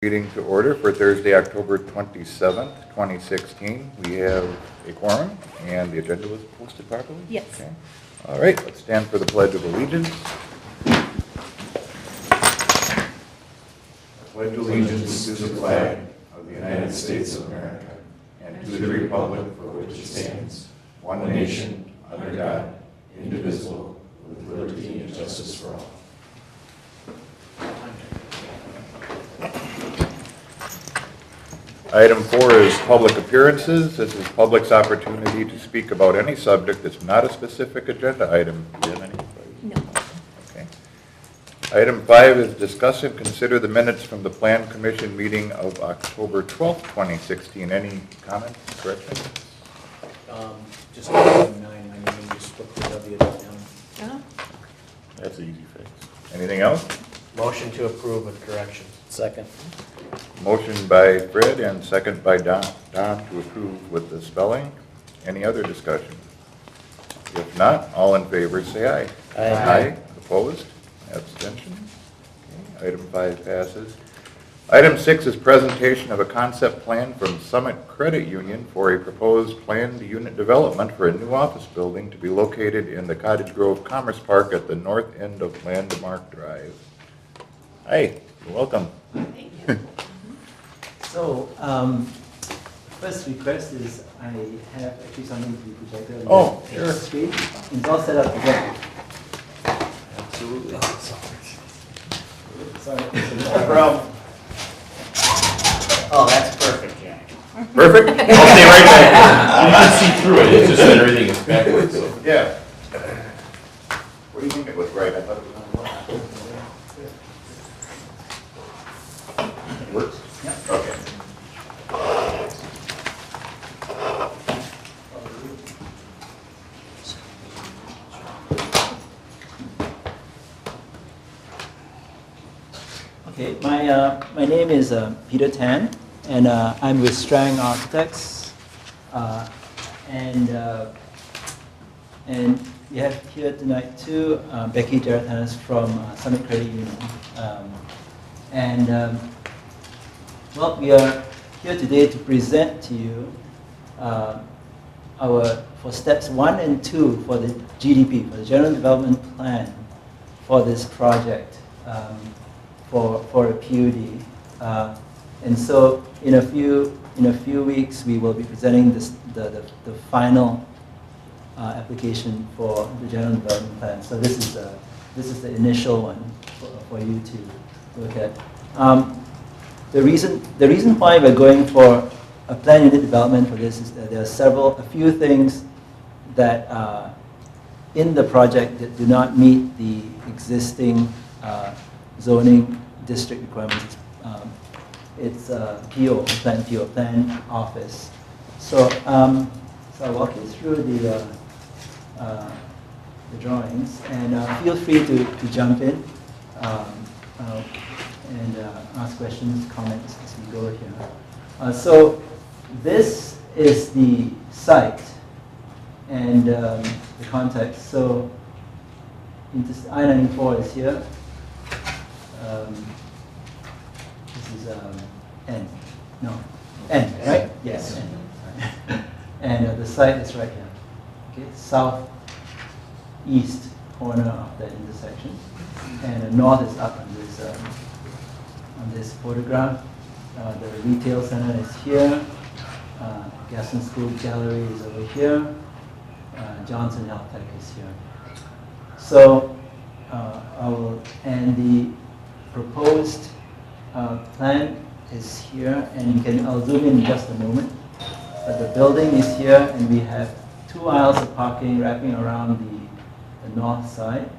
Meeting to order for Thursday, October 27th, 2016. We have a quorum, and the agenda was posted properly? Yes. Okay. All right, let's stand for the Pledge of Allegiance. I pledge allegiance to the flag of the United States of America and to the republic for which it stands, one nation, under God, indivisible, with liberty and justice for all. Item 4 is public appearances. This is public's opportunity to speak about any subject that's not a specific agenda item. Do you have any? No. Okay. Item 5 is discuss and consider the minutes from the Plan Commission meeting of October 12th, 2016. Any comments, corrections? Just item 9, I mean, just put the W down. Uh-huh. That's an easy fix. Anything else? Motion to approve with corrections. Second. Motion by Fred and second by Don to approve with the spelling. Any other discussion? If not, all in favor say aye. Aye. Opposed? Abstention? Okay. Item 5 passes. Item 6 is presentation of a concept plan from Summit Credit Union for a proposed planned unit development for a new office building to be located in the Cottage Grove Commerce Park at the north end of Landmark Drive. Hi, welcome. Thank you. So, first request is I have actually something to be projected on Oh, the sure. screen. It's all set up again. Absolutely. Sorry. No problem. Oh, that's perfect, Jack. Perfect? I'll stay right back. You can see through it, it's just that everything is backwards, so. Yeah. What do you think it was right? I thought it was on the left. It works? Yeah. Okay. Okay, my name is Peter Tan, and I'm with Strang Architects, and we have here tonight too Becky Jaratanis from Summit Credit Union, well, we are here today to present to you for steps 1 and 2 for the GDP, for the General Development Plan for this project. For a PUD, and so in a few weeks we will be presenting the final application for the General Development Plan. So this is the initial one for you to look at. The reason why we're going for a plan unit development for this is that there are a few things that in the project that do not meet the existing zoning district requirements. It's PO, plan office. So, so I'll walk you through the drawings, and feel free to jump in and ask questions, comments as we go here. So this is the site and the context. So I-94 is here. This is N. No, N, right? Yes, N. Sorry. And the site is right here. Okay, southeast corner of that intersection, and the north is up on this photograph. The retail center is here. Gaston School Gallery is over here. Johnson Health Tech is here. So and the proposed plan is here, and I'll zoom in just a moment. But the building is here, and we have 2 aisles of parking wrapping around the north side.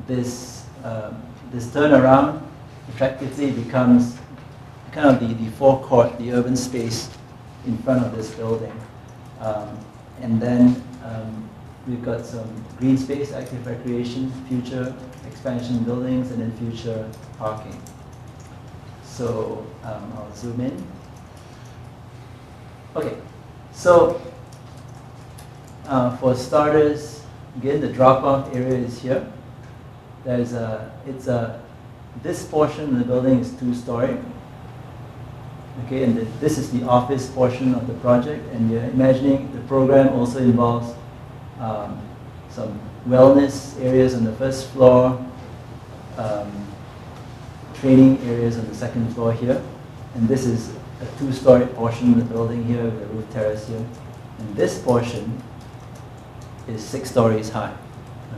This turnaround effectively becomes kind of the forecourt, the urban space in front of this building. And then we've got some green space, active recreation, future expansion buildings, and then future parking. So I'll zoom in. Okay, so for starters, again, the drop-off area is here. It's a this portion of the building is 2-story. Okay, and this is the office portion of the project, and you're imagining the program also involves some wellness areas on the first floor, training areas on the second floor here, and this is a 2-story portion of the building here with a roof terrace here, and this portion is 6 stories high.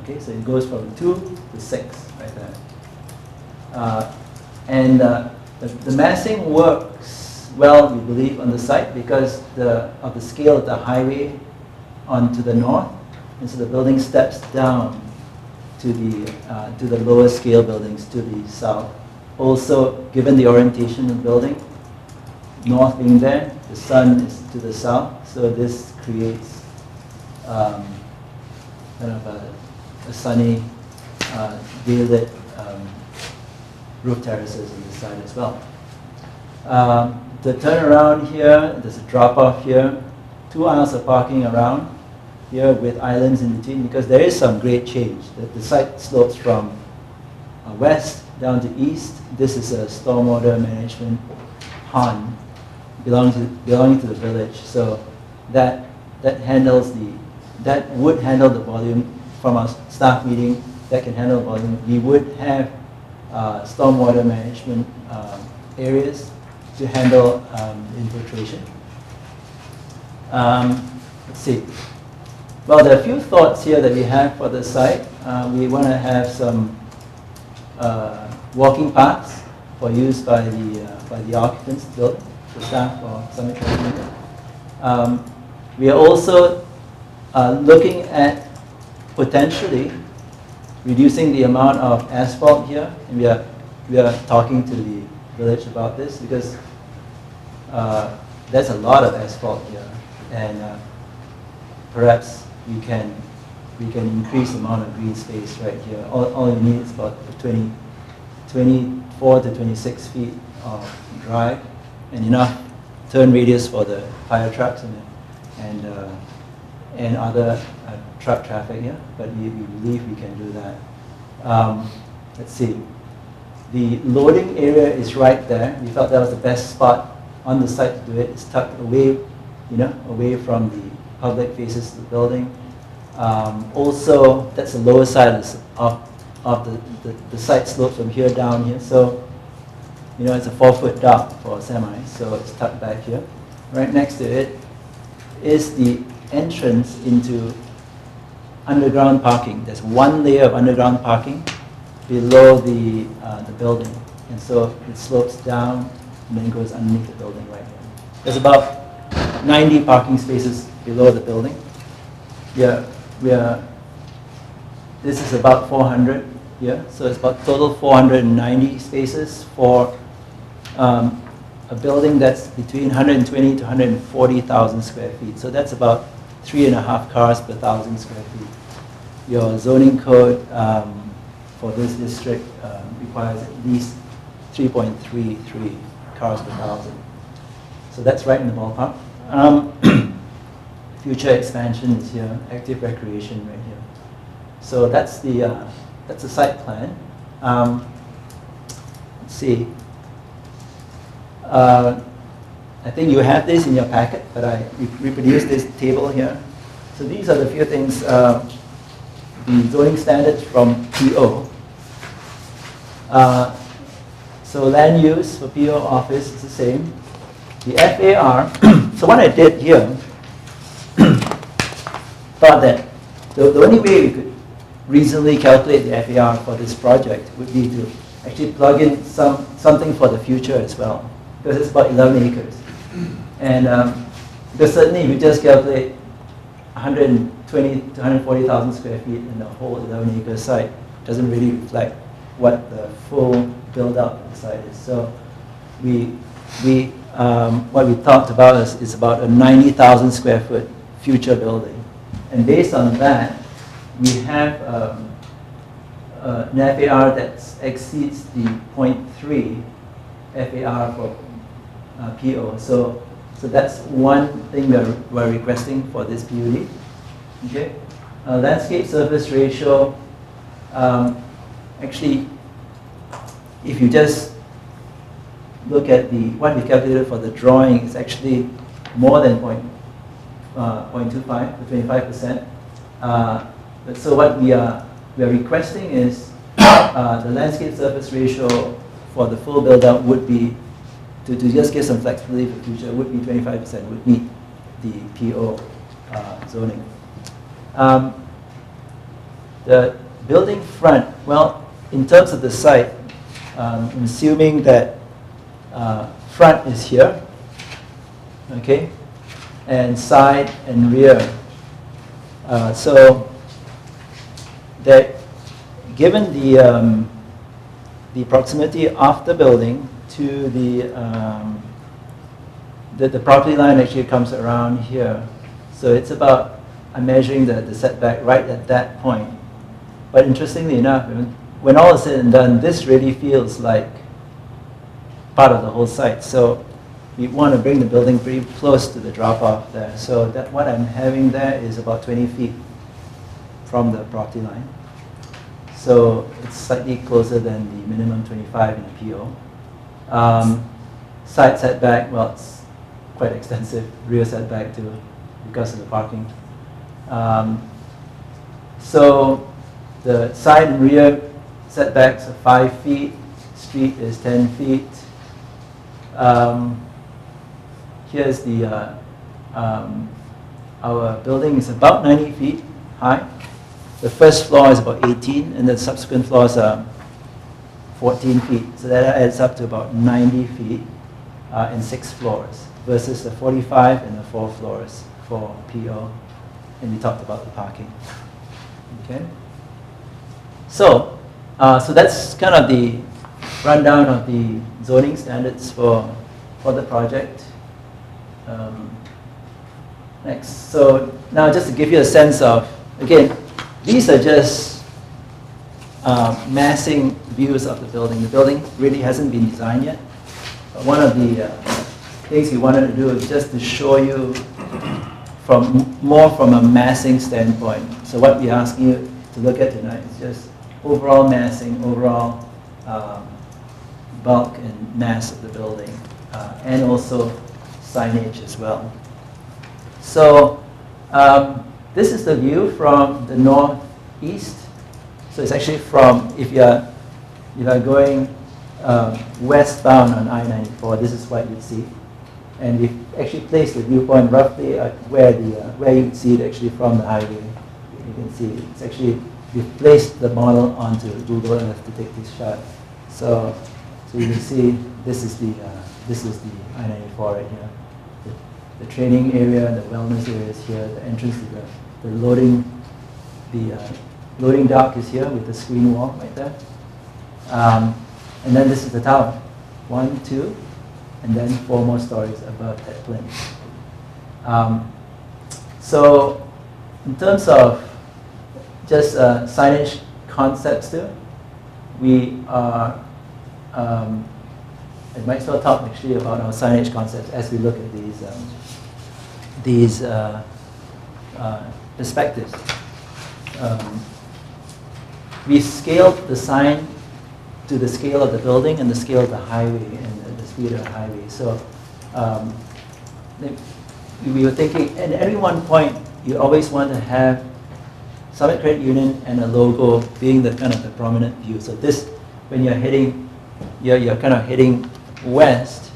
Okay, so it goes from 2 to 6 right there. The massing works well, we believe, on the site because of the scale of the highway onto the north, and so the building steps down to the lower scale buildings to the south. Also, given the orientation of the building, north being there, the sun is to the south, so this creates kind of a sunny, day-lit roof terraces on this side as well. The turnaround here, there's a drop-off here, 2 aisles of parking around here with islands in between because there is some grade change. The site slopes from west down to east. This is a stormwater management pond belonging to the village. So that would handle the volume from our staff meeting. That can handle the volume. We would have stormwater management areas to handle infiltration. Let's see. Well, there are a few thoughts here that we have for the site. We want to have some walking paths for use by the occupants, the staff or Summit Credit. We are also looking at potentially reducing the amount of asphalt here, and we are talking to the village about this because there's a lot of asphalt here, and perhaps we can increase the amount of green space right here. All you need is about 24 to 26 feet of drive and enough turn radius for the fire trucks and other truck traffic here, but we believe we can do that. Let's see. The loading area is right there. We felt that was the best spot on the site to do it. It's tucked away, away from the public faces to the building. Also, that's the lower side of the site slopes from here down here. So, it's a 4-foot dock for a semi, so it's tucked back here. Right next to it is the entrance into underground parking. There's one layer of underground parking below the building, and so it slopes down and then goes underneath the building right here. There's about 90 parking spaces below the building. This is about 400 here, so it's about total 490 spaces for a building that's between 120 to 140,000 square feet. So that's about 3.5 cars per 1,000 square feet. Your zoning code for this district requires at least 3.33 cars per 1,000. So that's right in the ballpark. Future expansion is here, active recreation right here. So that's the site plan. Let's see. I think you have this in your packet, but I reproduced this table here. So these are the few things, the zoning standards from PO. So land use for PO office is the same. The FAR, so what I did here, thought that the only way we could reasonably calculate the FAR for this project would be to actually plug in something for the future as well, because it's about 11 acres. And because certainly if you just calculate 120 to 140,000 square feet in the whole 11 acre site, it doesn't really reflect what the full build out of the site is. So what we talked about is about a 90,000 square foot future building. And based on that, we have an FAR that exceeds the 0.3 FAR for PO. So that's one thing we're requesting for this PUD. Okay, landscape surface ratio. Actually, if you just look at what we calculated for the drawing, it's actually more than 0.25 to 25%. But so what we are requesting is the landscape surface ratio for the full build-out would be, to just give some flexibility for the future, would be 25%, would meet the PO zoning. The building front, well, in terms of the site, I'm assuming that front is here, okay, and side and rear. So that given the proximity of the building to the property line actually comes around here. So it's about, I'm measuring the setback right at that point. But interestingly enough, when all is said and done, this really feels like part of the whole site. So we want to bring the building pretty close to the drop-off there. So that what I'm having there is about 20 feet from the property line. So it's slightly closer than the minimum 25 in the PO. Side setback, well, it's quite extensive. Rear setback too, because of the parking. So the side and rear setbacks are 5 feet. Street is 10 feet. Here's the our building is about 90 feet high. The first floor is about 18, and the subsequent floors are 14 feet. So that adds up to about 90 feet and 6 floors versus the 45 and the 4 floors for PO. And we talked about the parking. Okay. So, so that's kind of the rundown of the zoning standards for the project. Next, so now just to give you a sense of, again, these are just massing views of the building. The building really hasn't been designed yet. But one of the things we wanted to do is just to show you more from a massing standpoint. So what we're asking you to look at tonight is just overall massing, overall bulk and mass of the building, and also signage as well. So this is the view from the northeast. So it's actually from, if you are going westbound on I-94, this is what you'd see. And we've actually placed the viewpoint roughly at where you'd see it actually from the highway. You can see it's actually, we've placed the model onto Google Earth to take this shot. So you can see this is the I-94 right here. The training area, the wellness area is here. The entrance to the loading dock is here with the screen wall right there. And then this is the tower. 1, 2, and then 4 more stories above that plane. So in terms of just signage concepts too, we are, I might as well talk actually about our signage concepts as we look at these perspectives. We scaled the sign to the scale of the building and the scale of the highway and the speed of the highway. So we were thinking, and at every one point, you always want to have Summit Credit Union and a logo being the kind of the prominent view. So this, when you're heading, you're kind of heading west,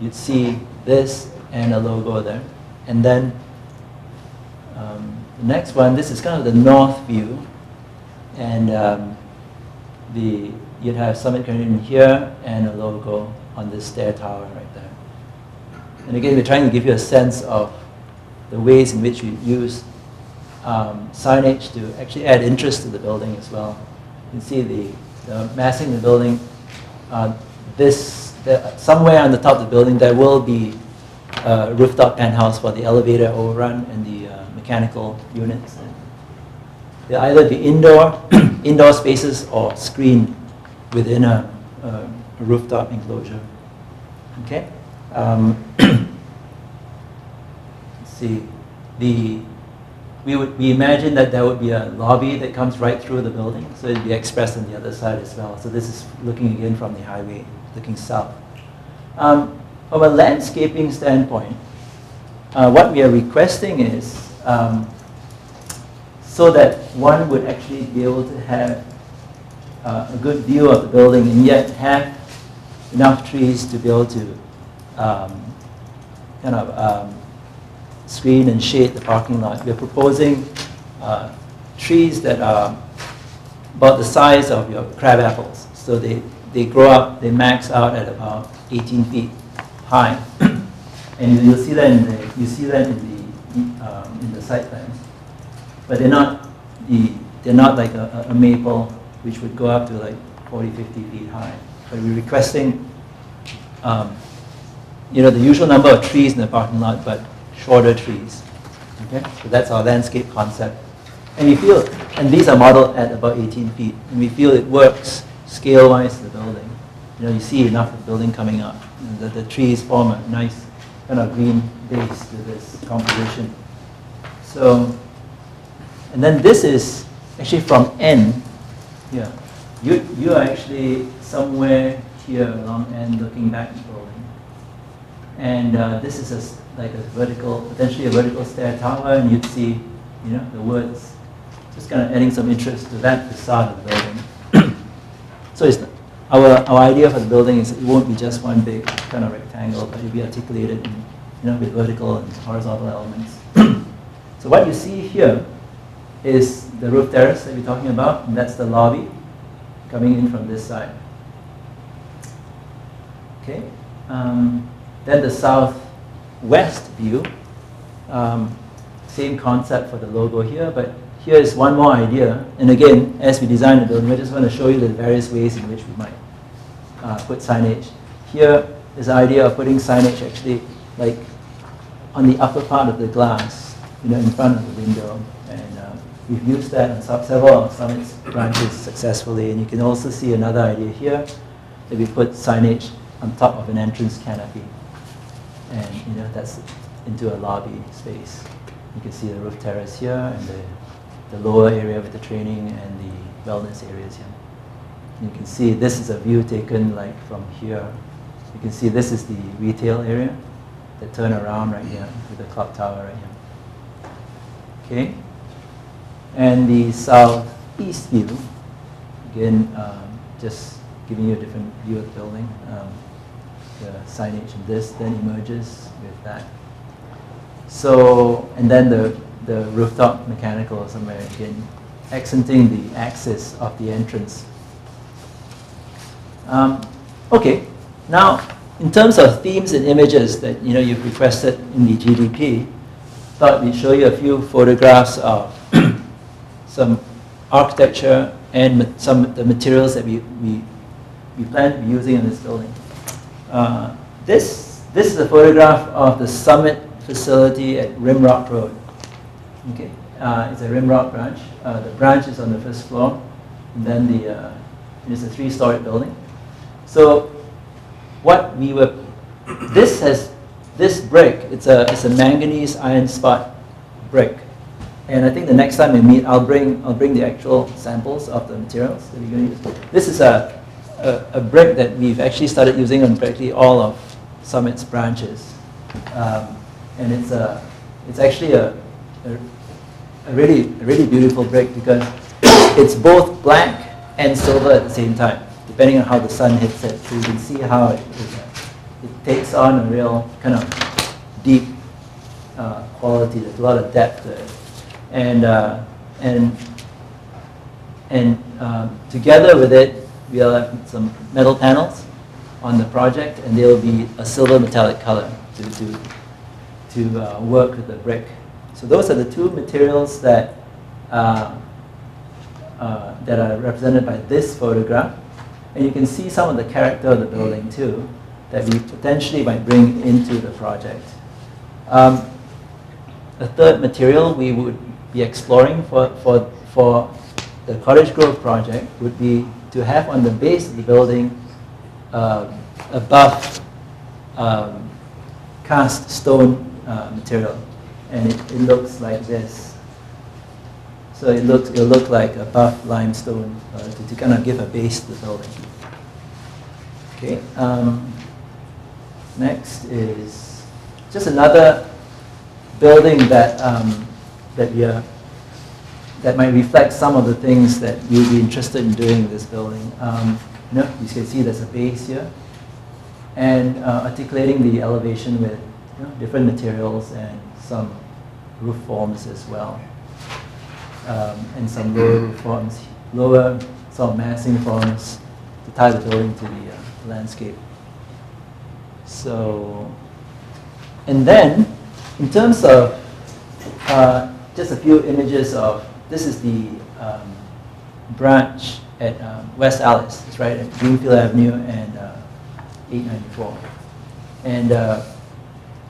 you'd see this and a logo there. And then the next one, this is kind of the north view. And you'd have Summit Credit Union here and a logo on this stair tower right there. And again, we're trying to give you a sense of the ways in which we use signage to actually add interest to the building as well. You can see the massing the building. Somewhere on the top of the building there will be a rooftop penthouse for the elevator overrun and the mechanical units. They'll either be indoor spaces or screened within a rooftop enclosure. Okay. Let's see. we imagine that there would be a lobby that comes right through the building, so it'd be expressed on the other side as well. So this is looking again from the highway, looking south. From a landscaping standpoint, what we are requesting is so that one would actually be able to have a good view of the building and yet have enough trees to be able to screen and shade the parking lot. We're proposing trees that are about the size of your crab apples. So they grow up, they max out at about 18 feet high. And you'll see that in the site plans. But they're not like a maple which would go up to like 40, 50 feet high. But we're requesting the usual number of trees in the parking lot, but shorter trees. Okay, so that's our landscape concept. And we feel, and these are modeled at about 18 feet, and we feel it works scale-wise to the building. You see enough of the building coming up. And the trees form a nice kind of green base to this composition. So, and then this is actually from N. Yeah, you are actually somewhere here along N looking back at the building. And this is like a vertical, potentially a vertical stair tower, and you'd see, the woods, just kind of adding some interest to that facade of the building. So it's our idea for the building is it won't be just one big kind of rectangle, but it'll be articulated in, with vertical and horizontal elements. So what you see here is the roof terrace that we're talking about, and that's the lobby coming in from this side. Okay. Then the southwest view, same concept for the logo here, but here is one more idea. And again, as we design the building, I just want to show you the various ways in which we might put signage. Here is the idea of putting signage actually like on the upper part of the glass, in front of the window. And we've used that on several of Summit's branches successfully. And you can also see another idea here, that we put signage on top of an entrance canopy. And that's into a lobby space. You can see the roof terrace here and the lower area with the training and the wellness areas here. And you can see this is a view taken like from here. You can see this is the retail area, the turn around right here with the clock tower right here. Okay, and the southeast view, again, just giving you a different view of the building. The signage in this then emerges with that. So, and then the rooftop mechanical somewhere again, accenting the axis of the entrance. Okay, now in terms of themes and images that you've requested in the GDP, thought we'd show you a few photographs of some architecture and some of the materials that we plan to be using in this building. This is a photograph of the Summit facility at Rimrock Road. Okay, it's a Rimrock branch. The branch is on the first floor, and then it's a 3-story building. So, what we were, this brick, it's a manganese iron spot brick, and I think the next time we meet, I'll bring the actual samples of the materials that we're going to use. This is a brick that we've actually started using on practically all of Summit's branches, and it's actually a really beautiful brick because it's both black and silver at the same time, depending on how the sun hits it. So you can see how it takes on a real kind of deep quality. There's a lot of depth to it, and together with it, we'll have some metal panels on the project, and they'll be a silver metallic color to work with the brick. So those are the two materials that are represented by this photograph. And you can see some of the character of the building too, that we potentially might bring into the project. A third material we would be exploring for the Cottage Grove project would be to have on the base of the building a buff cast stone material. And it looks like this. So it'll look like a buff limestone to kind of give a base to the building. Okay. Next is just another building that that might reflect some of the things that you'll be interested in doing in this building. You can see there's a base here, and articulating the elevation with different materials and some roof forms as well, and some lower roof forms, lower sort of massing forms to tie the building to the landscape. So, and then in terms of just a few images of, this is the branch at West Alice, it's right at Greenfield Avenue and 894. And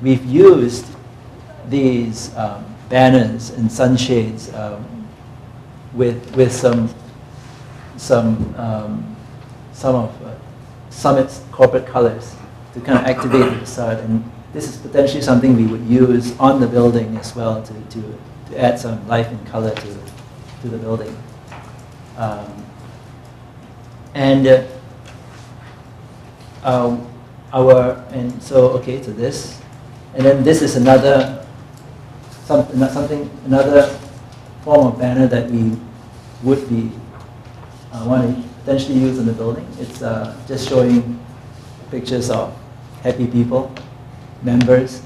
we've used these banners and sunshades with some of Summit's corporate colors to kind of activate the facade. And this is potentially something we would use on the building as well to add some life and color to the building. So this, and then this is another form of banner that we would be want to potentially use in the building. It's just showing pictures of happy people, members,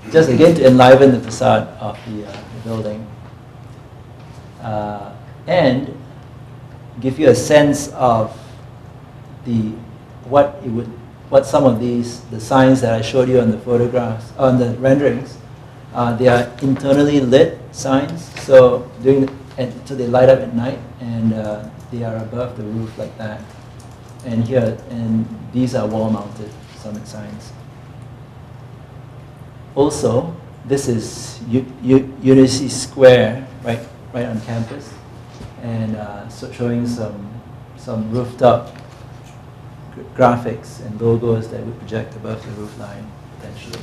just again to enliven the facade of the building and give you a sense of what some of the signs that I showed you on the photographs, on the renderings, they are internally lit signs, so so they light up at night, and they are above the roof like that. And these are wall-mounted Summit signs. Also, this is University Square, right on campus, and so showing some rooftop graphics and logos that would project above the roof line potentially.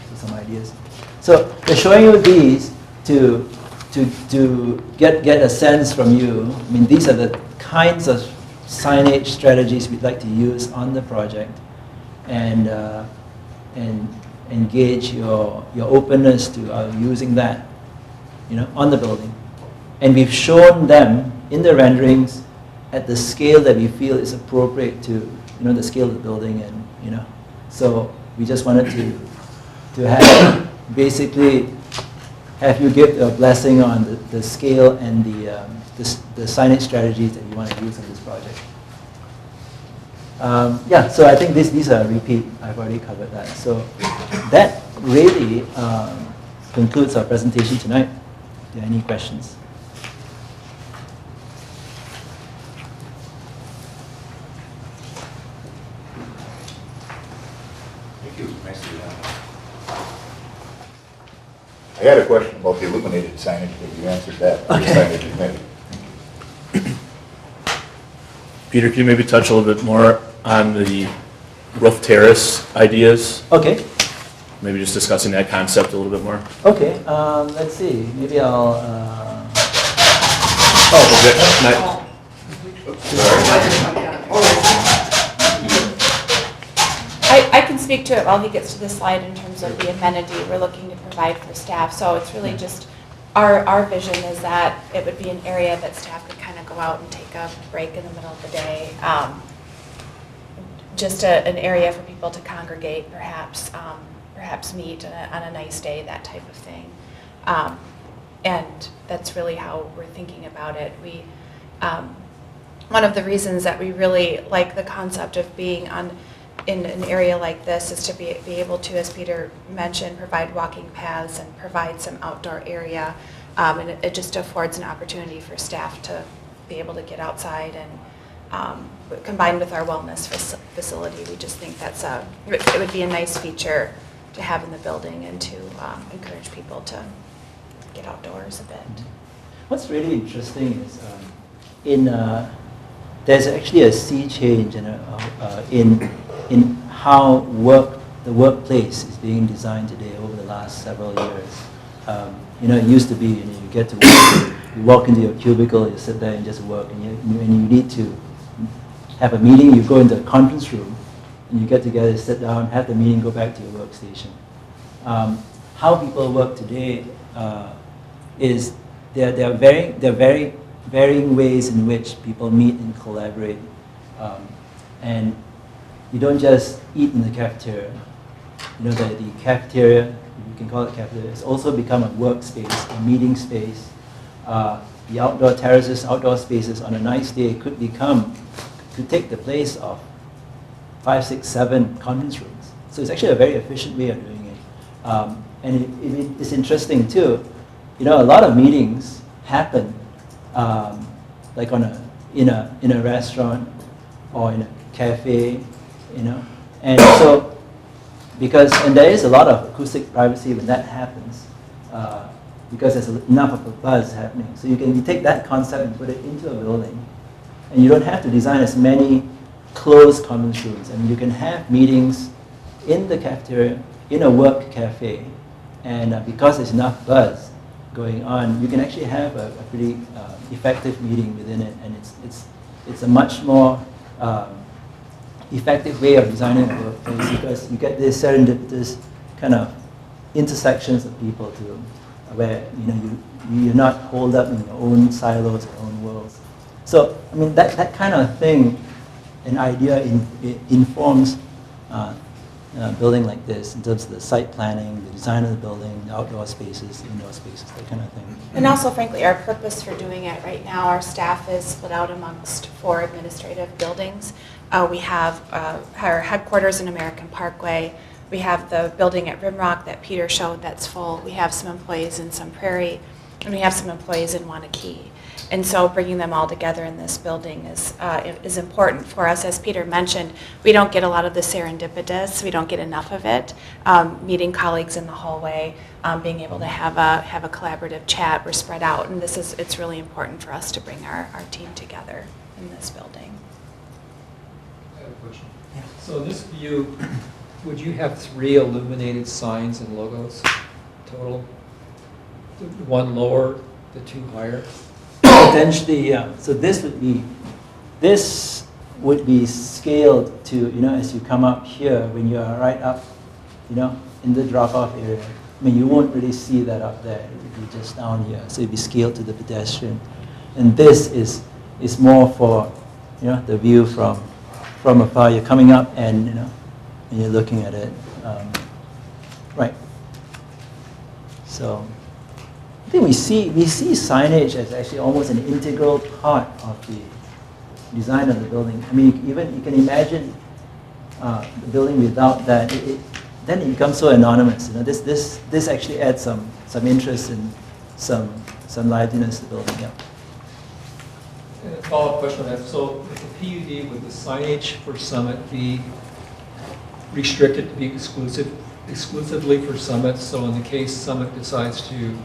So some ideas. So they're showing you these to get a sense from you. I mean, these are the kinds of signage strategies we'd like to use on the project, and engage your openness to using that, on the building. And we've shown them in the renderings at the scale that we feel is appropriate to, the scale of the building, and so we just wanted to have basically have you give a blessing on the scale and the signage strategies that you want to use in this project. So I think these are a repeat. I've already covered that. So that really concludes our presentation tonight. Are there any questions? Thank you. Nicely done. I had a question about the illuminated signage, but you answered that. Okay. Signage committee. Peter, can you maybe touch a little bit more on the roof terrace ideas? Okay. Maybe just discussing that concept a little bit more. Okay. Let's see. Maybe I'll. I can speak to it while he gets to the slide in terms of the amenity we're looking to provide for staff. So it's really just our vision is that it would be an area that staff could kind of go out and take a break in the middle of the day. Just an area for people to congregate, perhaps meet on a nice day, that type of thing. And that's really how we're thinking about it. One of the reasons that we really like the concept of being in an area like this is to be able to, as Peter mentioned, provide walking paths and provide some outdoor area. And it just affords an opportunity for staff to be able to get outside, and combined with our wellness facility, we just think it would be a nice feature to have in the building, and to encourage people to get outdoors a bit. What's really interesting is there's actually a sea change in how the workplace is being designed today over the last several years. It used to be, you get to work, you walk into your cubicle, you sit there and just work, and when you need to have a meeting, you go into a conference room, and you get together, sit down, have the meeting, go back to your workstation. How people work today is there are very varying ways in which people meet and collaborate, and you don't just eat in the cafeteria. The cafeteria, you can call it cafeteria, it's also become a workspace, a meeting space. The outdoor terraces, outdoor spaces on a nice day could take the place of 5, 6, 7 conference rooms. So it's actually a very efficient way of doing it. And it's interesting too, a lot of meetings happen like in a restaurant or in a cafe, and so and there is a lot of acoustic privacy when that happens, because there's enough of a buzz happening. So you take that concept and put it into a building, and you don't have to design as many closed conference rooms. You can have meetings in the cafeteria, in a work cafe, and because there's enough buzz going on, you can actually have a pretty effective meeting within it, and it's a much more effective way of designing a workplace, because you get this serendipitous kind of intersections of people where you're not holed up in your own silos or own worlds. So that kind of thing, an idea informs building like this in terms of the site planning, the design of the building, the outdoor spaces, indoor spaces, that kind of thing. And also, frankly, our purpose for doing it right now, our staff is split out amongst 4 administrative buildings. We have our headquarters in American Parkway. We have the building at Rimrock that Peter showed that's full. We have some employees in Sun Prairie, and we have some employees in Wanakee. And so bringing them all together in this building is important for us. As Peter mentioned, we don't get a lot of the serendipitous. We don't get enough of it. Meeting colleagues in the hallway, being able to have a collaborative chat. We're spread out, and it's really important for us to bring our team together in this building. I have a question. So in this view, would you have 3 illuminated signs and logos total? The 1 lower, the 2 higher? Potentially, yeah. So this would be scaled to, as you come up here, when you are right up, in the drop-off area. You won't really see that up there. It would be just down here. So it'd be scaled to the pedestrian. And this is more for, the view from afar. You're coming up and, and you're looking at it. Right. So I think we see signage as actually almost an integral part of the design of the building. Even you can imagine the building without that. Then it becomes so anonymous. This actually adds some interest and some liveliness to the building. Yeah. And a follow-up question on that. So with the PUD, would the signage for Summit be restricted to be exclusively for Summit? So in the case Summit decides to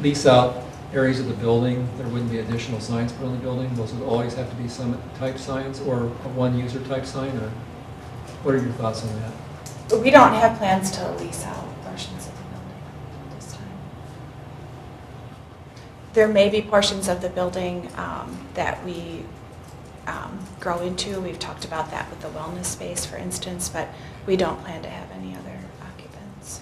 lease out areas of the building, there wouldn't be additional signs put on the building? Those would always have to be Summit type signs or a one-user type sign? Or what are your thoughts on that? We don't have plans to lease out portions of the building at this time. There may be portions of the building that we grow into. We've talked about that with the wellness space, for instance, but we don't plan to have any other occupants.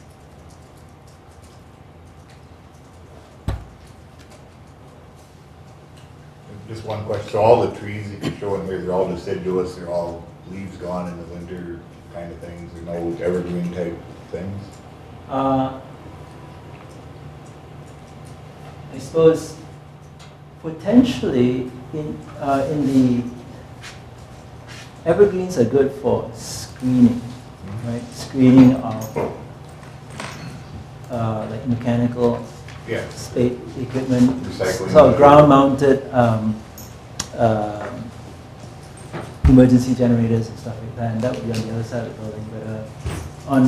Just one question. So all the trees that you're showing here, they're all deciduous, they're all leaves gone in the winter kind of things, there's no evergreen type things? I suppose potentially in the evergreens are good for screening, right? Screening of like mechanical Yeah. spade equipment, Recycling. sort of ground-mounted emergency generators and stuff like that, and that would be on the other side of the building. But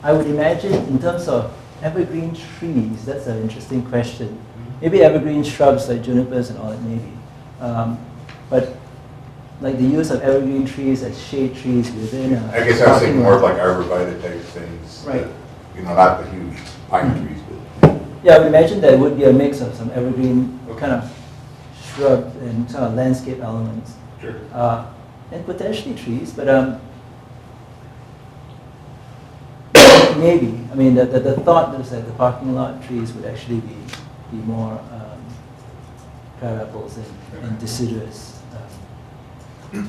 I would imagine in terms of evergreen trees, that's an interesting question. Maybe evergreen shrubs like junipers and all that, maybe. But like the use of evergreen trees as shade trees within a I guess I was thinking parking more of lot. like arborvitae type things. Right. that, not the huge pine trees, but. Yeah, I would imagine that it would be a mix of some evergreen kind of shrub and kind of landscape elements. Sure. And potentially trees, but maybe. I mean, the thought is that the parking lot trees would actually be more parables and deciduous. And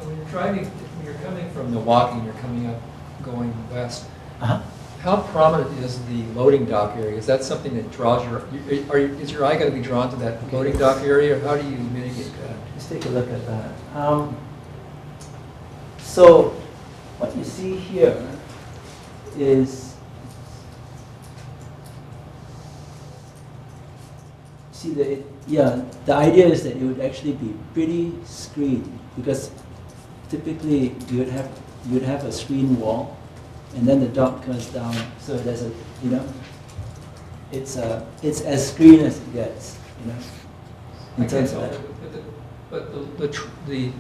when you're driving, when you're coming from Milwaukee, and you're coming up, going west, Uh-huh. how prominent is the loading dock area? Is that something that draws is your eye going to be drawn to that loading dock area, or how do you mitigate that? Let's take a look at that. So what you see here is, see the idea is that it would actually be pretty screened, because typically you would have a screen wall, and then the dock comes down, so there's a, it's as screened as it gets, in terms of that. But the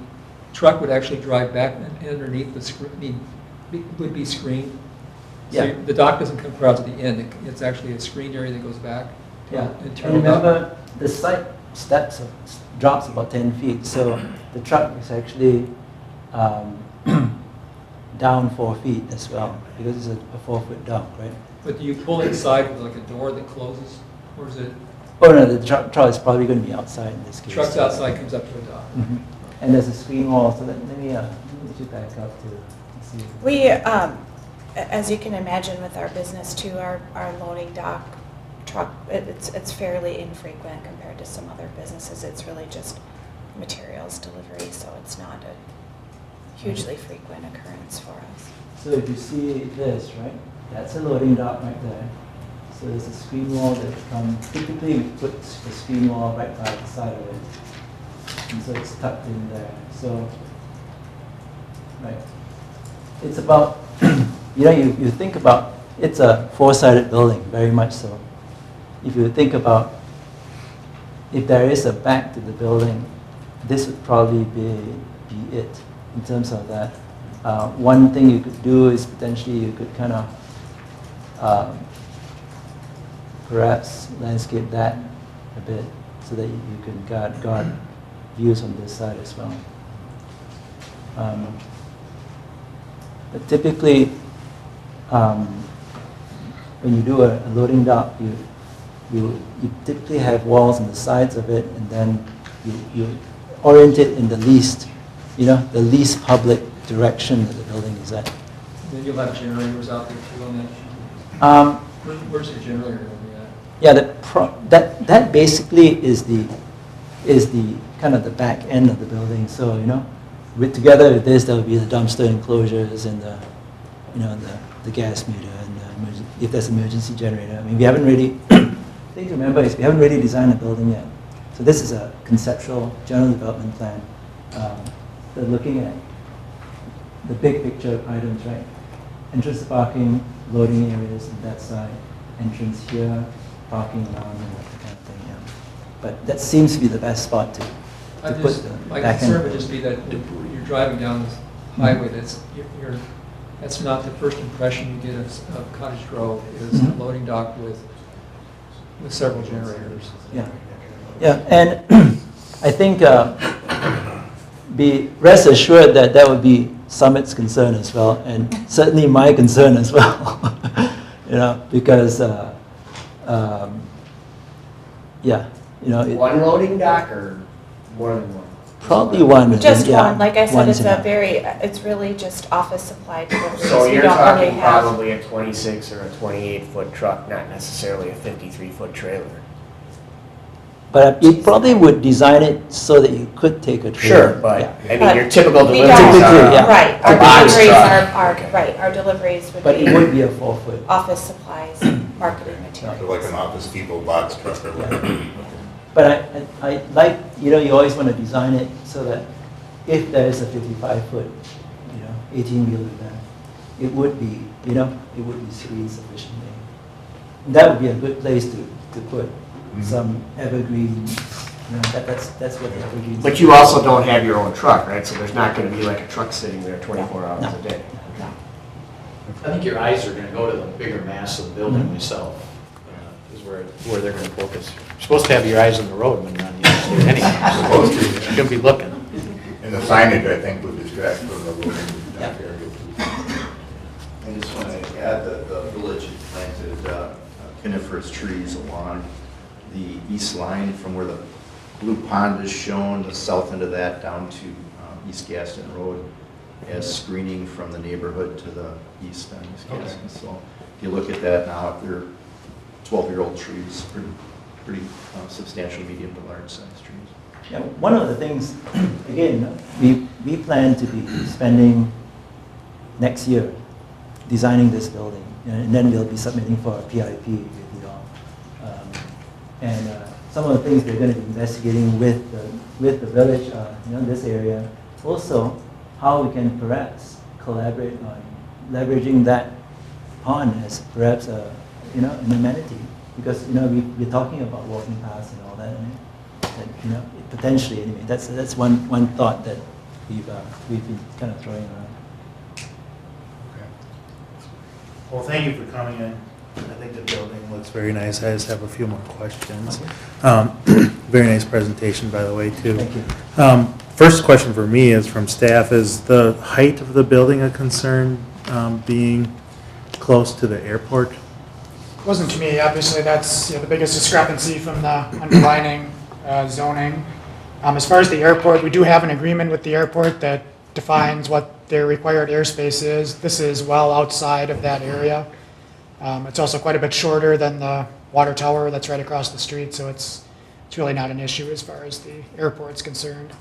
truck would actually drive back and underneath the screen, would be screened? So Yeah. the dock doesn't come across at the end, it's actually a screened area that goes back? Yeah, And and turn it up? remember, the side steps drops about 10 feet, so the truck is actually down 4 feet as well, because it's a 4-foot dock, right? But do you pull inside with like a door that closes, or is it, Oh no, the truck is probably going to be outside in this case. truck's outside, comes up to a dock? Mhm. And there's a screen wall, so let me get you back up to see. We, as you can imagine with our business too, our loading dock truck, it's fairly infrequent compared to some other businesses. It's really just materials delivery, so it's not a hugely frequent occurrence for us. So if you see this, right, that's a loading dock right there. So there's a screen wall that comes, typically we put the screen wall right by the side of it. And so it's tucked in there. So, right. It's about, you think about, it's a 4-sided building, very much so. If you think about, if there is a back to the building, this would probably be it in terms of that. One thing you could do is potentially you could kind of perhaps landscape that a bit so that you can guard views on this side as well. But typically, when you do a loading dock, you typically have walls on the sides of it, and then you orient it in the least public direction that the building is at. Then you'll have generators out there too on that? Where's the generator going to be at? Yeah, that basically is the kind of the back end of the building. So together with this, there will be the dumpster enclosures and the gas meter and if there's an emergency generator. I mean, we haven't really. The thing to remember is we haven't really designed a building yet. So this is a conceptual general development plan. They're looking at the big picture items, right? Entrance to parking, loading areas on that side, entrance here, parking around, and that kind of thing. Yeah. But that seems to be the best spot to put the My back concern end. would just be that you're driving down this highway, that's not the first impression you get of Cottage Grove, is a Mhm. loading dock with several generators. Yeah, yeah, and I think be rest assured that would be Summit's concern as well, and certainly my concern as well. Because One loading dock or more than one? probably one. Just yeah, one, like I said, one's it's enough. it's really just office supply deliveries. So We you're don't really talking have- probably a 26 or a 28-foot truck, not necessarily a 53-foot trailer. But you probably would design it so that you could take a trailer. Sure, but, Yeah. I mean, your typical We deliveries don't- Typically, are... yeah. Right, our a box deliveries truck. are, Okay. right, our deliveries would But it be would be a 4-foot. office supplies, marketing So like materials. an Office Depot box truck or whatever. But I like, you always want to design it so that if there is a 55-foot, 18-wheeler there, it would be, screened sufficiently. And that would be a good place to put some evergreen, that's what the evergreens. But you also don't have your own truck, right? So there's not going to be like a truck sitting there 24 hours No. a day. No. I think your eyes are going to go to the bigger mass of the building myself, is where they're going to focus. You're supposed to have your eyes on the road when you're on the interstate anyway. You're going to be looking. And the signage, I think, would distract from the road area. I just want to add that the village had planted coniferous trees along the east line from where the blue pond is shown, the south end of that down to East Gaston Road, as screening from the neighborhood to the east on East Gaston. So if you look at that now, they're 12-year-old trees, pretty substantial medium to large size trees. Yeah, one of the things, again, we plan to be spending next year designing this building, and then we'll be submitting for a PIP with you all. Some of the things we're going to be investigating with the village, this area, also how we can perhaps collaborate on leveraging that pond as perhaps an amenity, because we're talking about walking paths and all that, and potentially anyway. That's one thought that we've been kind of throwing around. Well, thank you for coming in. I think the building looks very nice. I just have a few more questions. Very nice presentation, by the way, too. Thank you. First question for me is from staff. Is the height of the building a concern, being close to the airport? Wasn't to me. Obviously, that's the biggest discrepancy from the underlining zoning. As far as the airport, we do have an agreement with the airport that defines what their required airspace is. This is well outside of that area. It's also quite a bit shorter than the water tower that's right across the street, so it's really not an issue as far as the airport's concerned.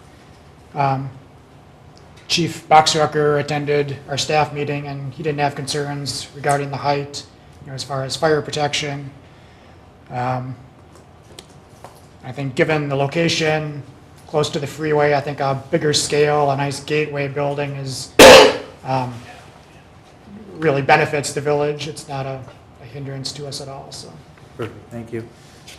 Chief Boxrucker attended our staff meeting, and he didn't have concerns regarding the height, as far as fire protection. I think given the location, close to the freeway, I think a bigger scale, a nice gateway building is really benefits the village. It's not a hindrance to us at all. So. Perfect, thank you.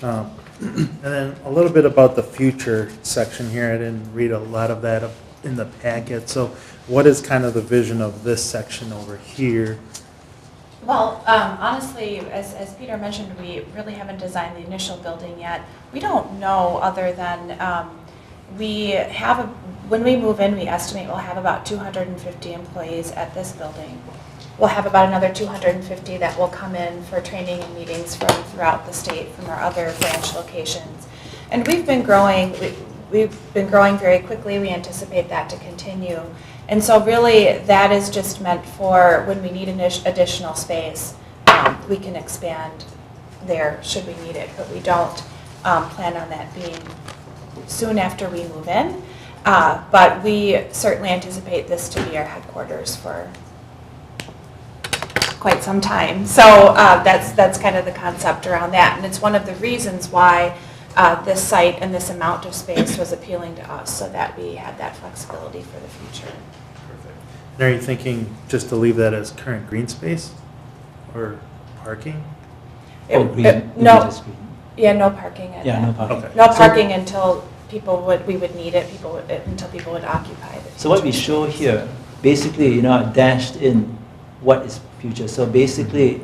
And then a little bit about the future section here. I didn't read a lot of that in the packet. So what is kind of the vision of this section over here? Well, honestly, as Peter mentioned, we really haven't designed the initial building yet. We don't know other than when we move in, we estimate we'll have about 250 employees at this building. We'll have about another 250 that will come in for training and meetings from throughout the state from our other branch locations. And we've been growing. We've been growing very quickly. We anticipate that to continue. And so really that is just meant for when we need additional space, we can expand there should we need it. But we don't plan on that being soon after we move in. But we certainly anticipate this to be our headquarters for quite some time. So that's kind of the concept around that. And it's one of the reasons why this site and this amount of space was appealing to us, so that we had that flexibility for the future. Perfect. And are you thinking just to leave that as current green space or parking? No, yeah, no parking. No parking. Okay. No parking until we would need it. Until people would occupy it. So what we show here, basically, dashed in what is future. So basically,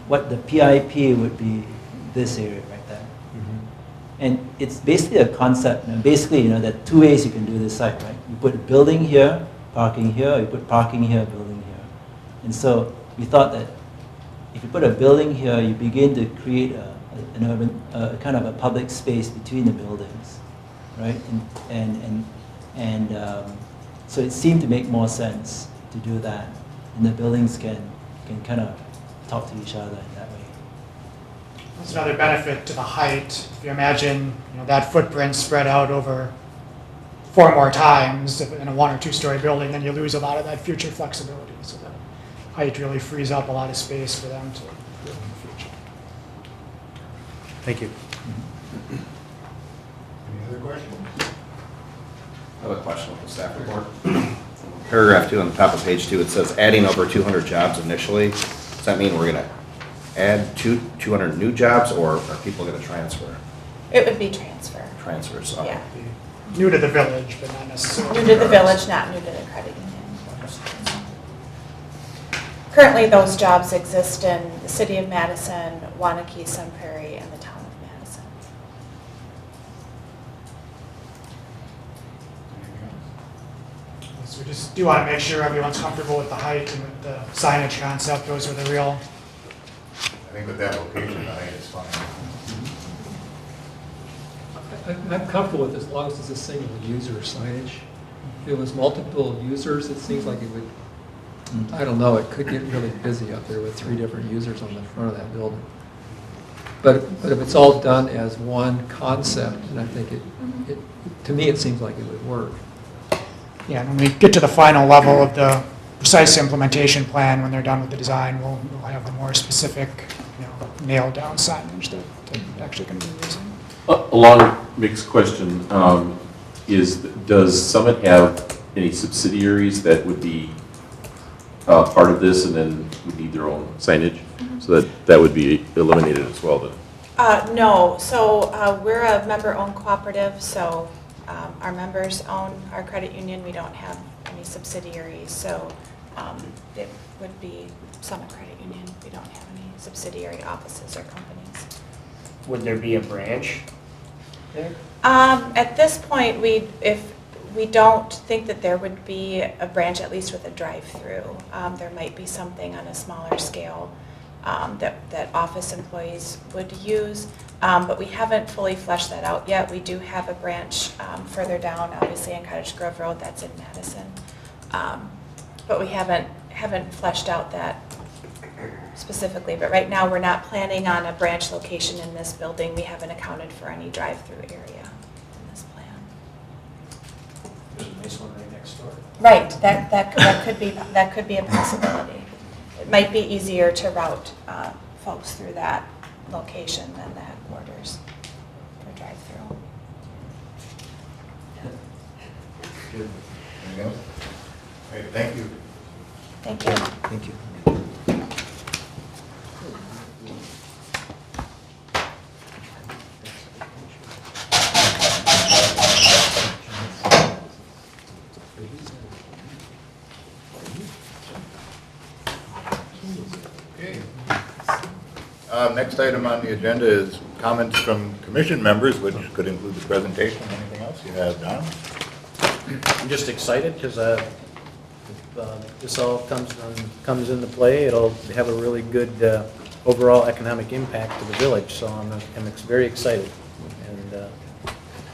what the PIP would be this area right there. And it's basically a concept. Basically, there are two ways you can do this site, right? You put a building here, parking here, or you put parking here, building here. And so we thought that if you put a building here, you begin to create an urban, kind of a public space between the buildings, right? And so it seemed to make more sense to do that. And the buildings can kind of talk to each other in that way. That's another benefit to the height. If you imagine that footprint spread out over 4 more times in a 1 or 2 story building, then you lose a lot of that future flexibility. So the height really frees up a lot of space for them to build in the future. Thank you. Any other questions? I have a question with the staff report. Paragraph 2 on the top of page 2, it says adding over 200 jobs initially. Does that mean we're going to add 200 new jobs, or are people going to transfer? It would be transfer. Transfers. Yeah. New to the village, but not necessarily. New to the village, not new to the credit union. Currently, those jobs exist in the city of Madison, Wanakee, Sun Prairie, and the town of Madison. So we just do want to make sure everyone's comfortable with the height and with the signage concept. Those are the real, I think with that location, the height is fine. I'm comfortable with as long as it's a single user signage. If it was multiple users, it seems like it would, I don't know, it could get really busy up there with 3 different users on the front of that building. But if it's all done as one concept, and I think to me, it seems like it would work. yeah, and when we get to the final level of the precise implementation plan, when they're done with the design, we'll have the more specific, nailed down signage that they're actually going to be using. Along mixed question, does Summit have any subsidiaries that would be part of this and then would need their own signage? So that would be eliminated as well then? No, so we're a member-owned cooperative, so our members own our credit union. We don't have any subsidiaries, so it would be Summit Credit Union. We don't have any subsidiary offices or companies. Would there be a branch there? At this point, we don't think that there would be a branch, at least with a drive-through. There might be something on a smaller scale that office employees would use, but we haven't fully fleshed that out yet. We do have a branch further down, obviously in Cottage Grove Road, that's in Madison, but we haven't fleshed out that specifically. But right now, we're not planning on a branch location in this building. We haven't accounted for any drive-through area in this plan. There's a nice one right next door. Right, that could be a possibility. It might be easier to route folks through that location than the headquarters for drive-through. Good. Anything else? All right, thank you. Thank you. Thank you. Okay. Next item on the agenda is comments from commission members, which could include the presentation. Anything else you have, Don? I'm just excited because this all comes into play. It'll have a really good overall economic impact to the village, so I'm very excited. And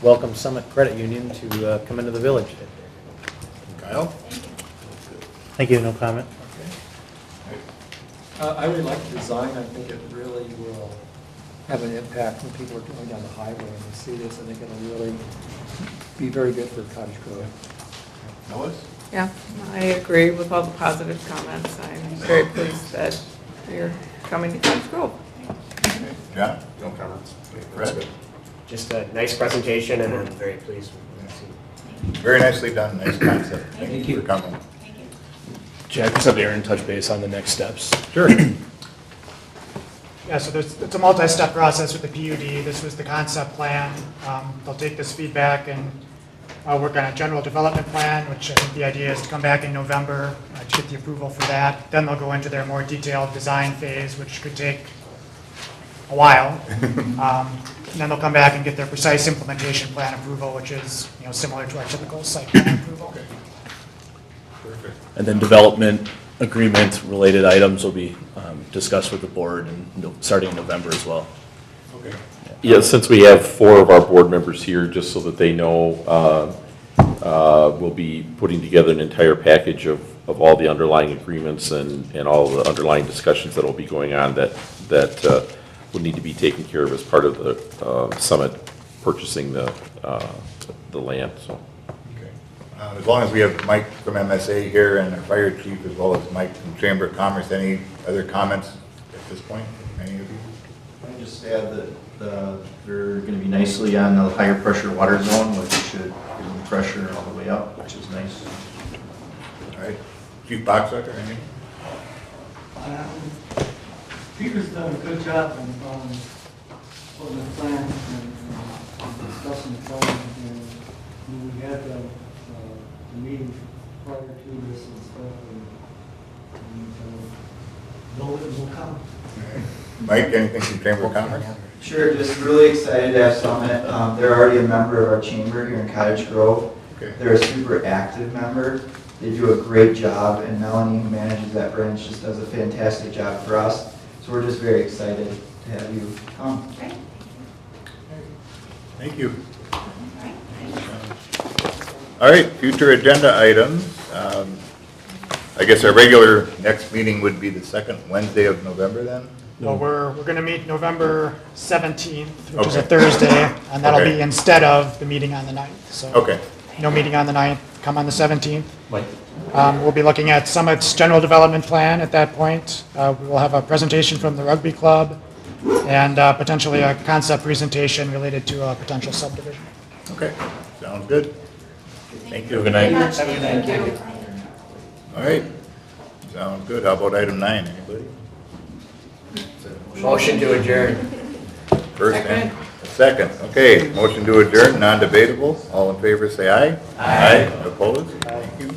welcome Summit Credit Union to come into the village. Kyle? Thank you, no comment. I really like the design. I think it really will have an impact when people are going down the highway and they see this. I think it'll really be very good for Cottage Grove. Lois? Yeah, I agree with all the positive comments. I'm very pleased that you're coming to Cottage Grove. Okay. John? No comments. Fred? Just a nice presentation, and I'm very pleased with it. Very nicely done, nice concept. Thank you for coming. Jack, just have Aaron touch base on the next steps. Sure. Yeah, so it's a multi-step process with the PUD. This was the concept plan. They'll take this feedback and work on a general development plan, which I think the idea is to come back in November to get the approval for that. Then they'll go into their more detailed design phase, which could take a while. And then they'll come back and get their precise implementation plan approval, which is similar to our typical site plan approval. Perfect. And then development agreement related items will be discussed with the board and starting in November as well. Okay. Yeah, since we have 4 of our board members here, just so that they know, we'll be putting together an entire package of all the underlying agreements and all the underlying discussions that will be going on that will need to be taken care of as part of the Summit purchasing the land, so. Okay. As long as we have Mike from MSA here and our fire chief, as well as Mike from Chamber of Commerce, any other comments at this point, any of you? Let me just add that they're going to be nicely on the higher pressure water zone, which should give them pressure all the way up, which is nice. All right. Chief Boxucker, anything? Peter's done a good job on the plan and discussing the plan. And we had the meeting prior to this and stuff. And Know it will come. Mike, anything from Chamber of Commerce? Sure, just really excited to have Summit. They're already a member of our chamber here in Cottage Grove. Okay. They're a super active member. They do a great job, and Melanie, who manages that branch, just does a fantastic job for us. So we're just very excited to have you come. Thank you. All right, future agenda items. I guess our regular next meeting would be the second Wednesday of November then? Well, we're going to meet November 17th, which is a Okay. Thursday, and that'll Okay. be instead of the meeting on the 9th. So Okay. no meeting on the 9th, come on the 17th. Mike? We'll be looking at Summit's general development plan at that point. We will have a presentation from the rugby club and potentially a concept presentation related to a potential subdivision. Okay, sounds good. Thank you. Good night. Thank you. All right, sounds good. How about item 9, anybody? Motion to adjourn. First and second. Okay, motion to adjourn, non-debatable. All in favor, say aye. Aye. Opposed? Thank you.